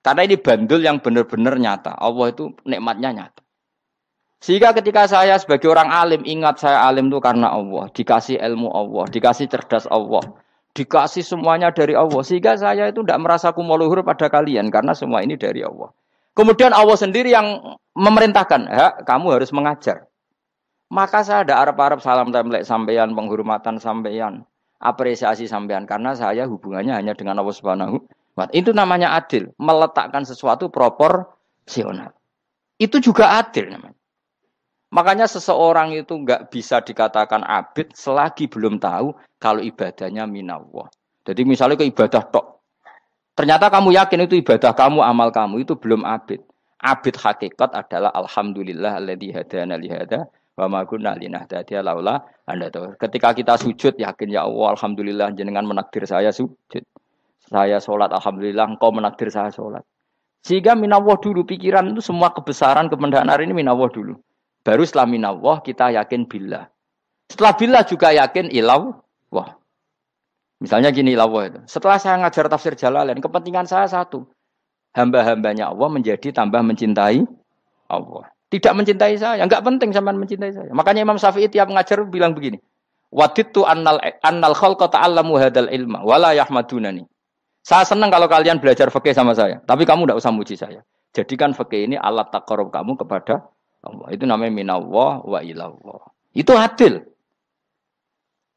Karena ini bandul yang benar-benar nyata. Allah itu nikmatnya nyata. Sehingga ketika saya sebagai orang alim, ingat saya alim itu karena Allah. Dikasih ilmu Allah, dikasih cerdas Allah. Dikasih semuanya dari Allah. Sehingga saya itu tidak merasa kumuluhur pada kalian. Karena semua ini dari Allah. Kemudian Allah sendiri yang memerintahkan. Kamu harus mengajar. Maka saya ada arep-arep salam template sampeyan, penghormatan sampeyan, apresiasi sampeyan. Karena saya hubungannya hanya dengan Allah Subhanahu. Itu namanya adil. Meletakkan sesuatu proporsional. Itu juga adil namanya. Makanya seseorang itu enggak bisa dikatakan abid selagi belum tahu kalau ibadahnya minallah. Jadi misalnya ke ibadah tok. Ternyata kamu yakin itu ibadah kamu, amal kamu itu belum abid. Abid hakikat adalah alhamdulillah alladzi hadana li hada wa ma kunna linahtadiya laula anda tahu. Ketika kita sujud yakin ya Allah alhamdulillah jenengan menakdir saya sujud. Saya sholat alhamdulillah engkau menakdir saya sholat. Sehingga minallah dulu pikiran itu semua kebesaran kemendahan ini minallah dulu. Baru setelah minallah kita yakin billah. Setelah billah juga yakin illallah. Misalnya gini illallah itu. Setelah saya ngajar tafsir Jalalain, kepentingan saya satu. Hamba-hambanya Allah menjadi tambah mencintai Allah. Tidak mencintai saya, enggak penting sampean mencintai saya. Makanya Imam Syafi'i tiap ngajar bilang begini. Wadittu annal khalqa ta'allamu hadal ilma wala yahmadunani. Saya senang kalau kalian belajar fikih sama saya, tapi kamu enggak usah muji saya. Jadikan fikih ini alat taqarrub kamu kepada Allah. Itu namanya minallah wa ilallah. Itu adil.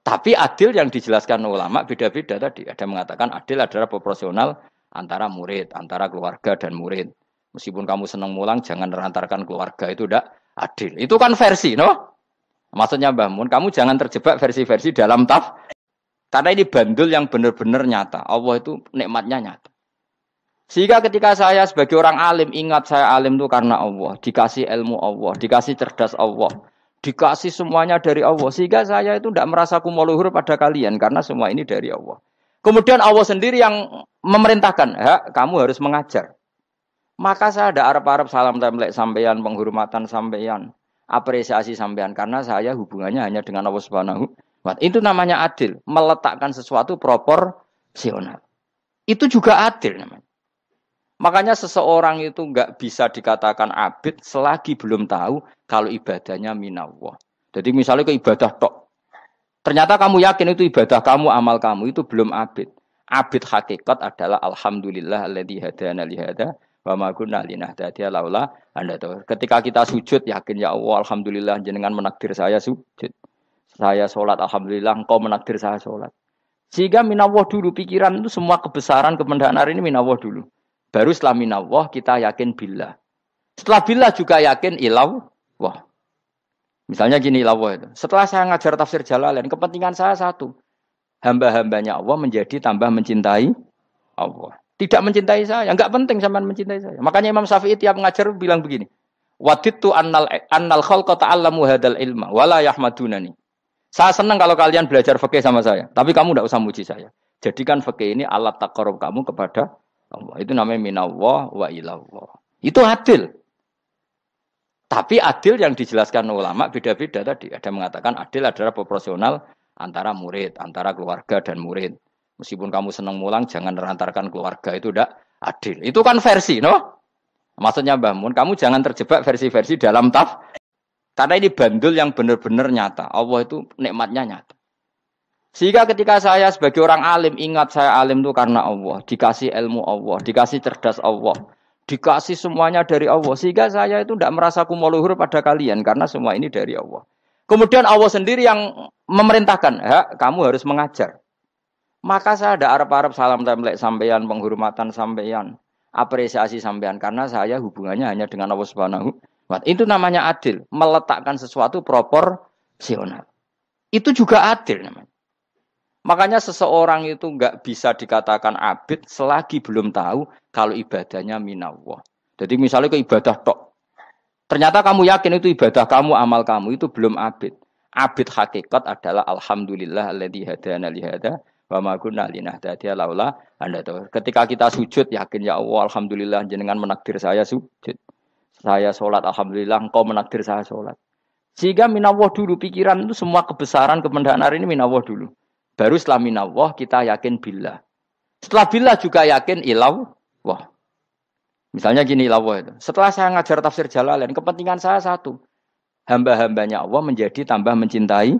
Tapi adil yang dijelaskan ulama beda-beda tadi. Ada mengatakan adil adalah proporsional antara murid, antara keluarga dan murid. Meskipun kamu senang mulang, jangan merantarkan keluarga. Itu tidak adil. Itu kan versi, no? Maksudnya Mbah Mun, kamu jangan terjebak versi-versi dalam karena ini bandul yang benar-benar nyata. Allah itu nikmatnya nyata. Sehingga ketika saya sebagai orang alim, ingat saya alim itu karena Allah. Dikasih ilmu Allah, dikasih cerdas Allah. Dikasih semuanya dari Allah. Sehingga saya itu tidak merasa kumuluhur pada kalian. Karena semua ini dari Allah. Kemudian Allah sendiri yang memerintahkan. Kamu harus mengajar. Maka saya ada arep-arep salam template sampeyan, penghormatan sampeyan, apresiasi sampeyan. Karena saya hubungannya hanya dengan Allah Subhanahu. Itu namanya adil. Meletakkan sesuatu proporsional. Itu juga adil namanya. Makanya seseorang itu enggak bisa dikatakan abid selagi belum tahu kalau ibadahnya minallah. Jadi misalnya ke ibadah tok. Ternyata kamu yakin itu ibadah kamu, amal kamu itu belum abid. Abid hakikat adalah alhamdulillah alladzi hadana li hada wa ma kunna linahtadiya laula anda tahu. Ketika kita sujud yakin ya Allah alhamdulillah jenengan menakdir saya sujud. Saya sholat alhamdulillah engkau menakdir saya sholat. Sehingga minallah dulu pikiran itu semua kebesaran kemendahan ini minallah dulu. Baru setelah minallah kita yakin billah. Setelah billah juga yakin illallah. Misalnya gini illallah itu. Setelah saya ngajar tafsir Jalalain, kepentingan saya satu. Hamba-hambanya Allah menjadi tambah mencintai Allah. Tidak mencintai saya, enggak penting sampean mencintai saya. Makanya Imam Syafi'i tiap ngajar bilang begini. Wadittu annal khalqa ta'allamu hadal ilma wala yahmadunani. Saya senang kalau kalian belajar fikih sama saya, tapi kamu enggak usah muji saya. Jadikan fikih ini alat taqarrub kamu kepada Allah. Itu namanya minallah wa ilallah. Itu adil. Tapi adil yang dijelaskan ulama beda-beda tadi. Ada mengatakan adil adalah proporsional antara murid, antara keluarga dan murid. Meskipun kamu senang mulang, jangan merantarkan keluarga. Itu tidak adil. Itu kan versi, no? Maksudnya Mbah Mun, kamu jangan terjebak versi-versi dalam karena ini bandul yang benar-benar nyata. Allah itu nikmatnya nyata. Sehingga ketika saya sebagai orang alim, ingat saya alim itu karena Allah. Dikasih ilmu Allah, dikasih cerdas Allah. Dikasih semuanya dari Allah. Sehingga saya itu tidak merasa kumuluhur pada kalian. Karena semua ini dari Allah. Kemudian Allah sendiri yang memerintahkan. Kamu harus mengajar. Maka saya ada arep-arep salam template sampeyan, penghormatan sampeyan, apresiasi sampeyan. Karena saya hubungannya hanya dengan Allah Subhanahu. Itu namanya adil. Meletakkan sesuatu proporsional. Itu juga adil namanya. Makanya seseorang itu enggak bisa dikatakan abid selagi belum tahu kalau ibadahnya minallah. Jadi misalnya ke ibadah tok. Ternyata kamu yakin itu ibadah kamu, amal kamu itu belum abid. Abid hakikat adalah alhamdulillah alladzi hadana li hada wa ma kunna linahtadiya laula anda tahu. Ketika kita sujud yakin ya Allah alhamdulillah jenengan menakdir saya sujud. Saya sholat alhamdulillah engkau menakdir saya sholat. Sehingga minallah dulu pikiran itu semua kebesaran kemendahan ini minallah dulu. Baru setelah minallah kita yakin billah. Setelah billah juga yakin illallah. Misalnya gini Allah itu. Setelah saya ngajar tafsir Jalalain, kepentingan saya satu. Hamba-hambanya Allah menjadi tambah mencintai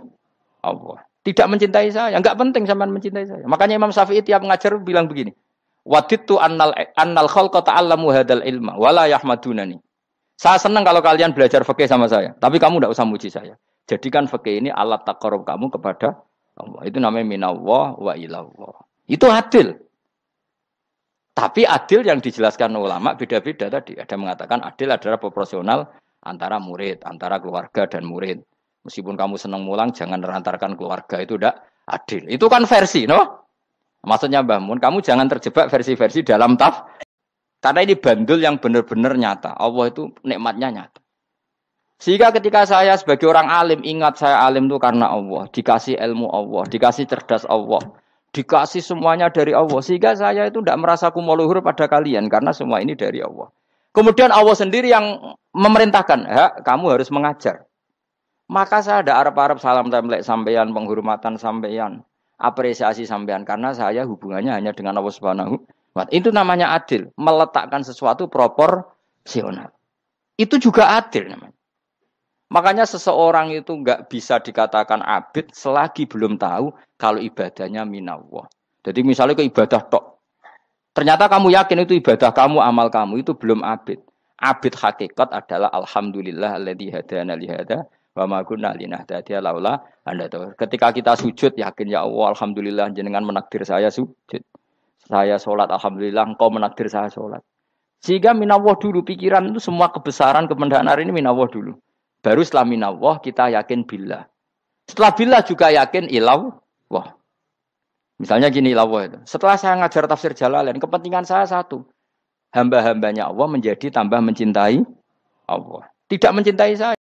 Allah. Tidak mencintai saya, enggak penting sampean mencintai saya. Makanya Imam Syafi'i tiap ngajar bilang begini. Waditu annal khalqa ta'allamu hadal ilma wala yahmadunani. Saya senang kalau kalian belajar fikih sama saya, tapi kamu enggak usah muji saya. Jadikan fikih ini alat taqarrub kamu kepada Allah. Itu namanya minallah wa ilallah. Itu adil. Tapi adil yang dijelaskan ulama beda-beda tadi. Ada mengatakan adil adalah proporsional antara murid, antara keluarga dan murid. Meskipun kamu senang mulang, jangan merantarkan keluarga, itu tidak adil. Itu kan versi, no? Maksudnya Mbah Mun, kamu jangan terjebak versi-versi dalam karena ini bandul yang benar-benar nyata. Allah itu nikmatnya nyata. Sehingga ketika saya sebagai orang alim, ingat saya alim itu karena Allah. Dikasih ilmu Allah, dikasih cerdas Allah. Dikasih semuanya dari Allah. Sehingga saya itu tidak merasa kumuluhur pada kalian. Karena semua ini dari Allah. Kemudian Allah sendiri yang memerintahkan. Kamu harus mengajar. Maka saya ada arep-arep salam templek sampeyan, penghormatan sampeyan, apresiasi sampeyan karena saya hubungannya hanya dengan Allah Subhanahu wa Ta'ala. Itu namanya adil, meletakkan sesuatu proporsional. Itu juga adil namanya. Makanya seseorang itu enggak bisa dikatakan abid selagi belum tahu kalau ibadahnya minallah. Jadi misalnya ke ibadah tok. Ternyata kamu yakin itu ibadah kamu, amal kamu itu belum abid. Abid hakikat adalah alhamdulillah alladzi hadana li hada. Wa ma kunna linahtadiya laula anda tahu. Ketika kita sujud yakin ya Allah alhamdulillah jenengan menakdir saya sujud. Saya salat alhamdulillah engkau menakdir saya salat. Sehingga minallah dulu pikiran itu semua kebesaran kemendahan ini minallah dulu. Baru setelah minallah kita yakin billah. Setelah billah juga yakin ilallah. Misalnya gini Allah itu. Setelah saya ngajar tafsir Jalalain, kepentingan saya satu. Hamba-hambanya Allah menjadi tambah mencintai Allah. Tidak mencintai saya.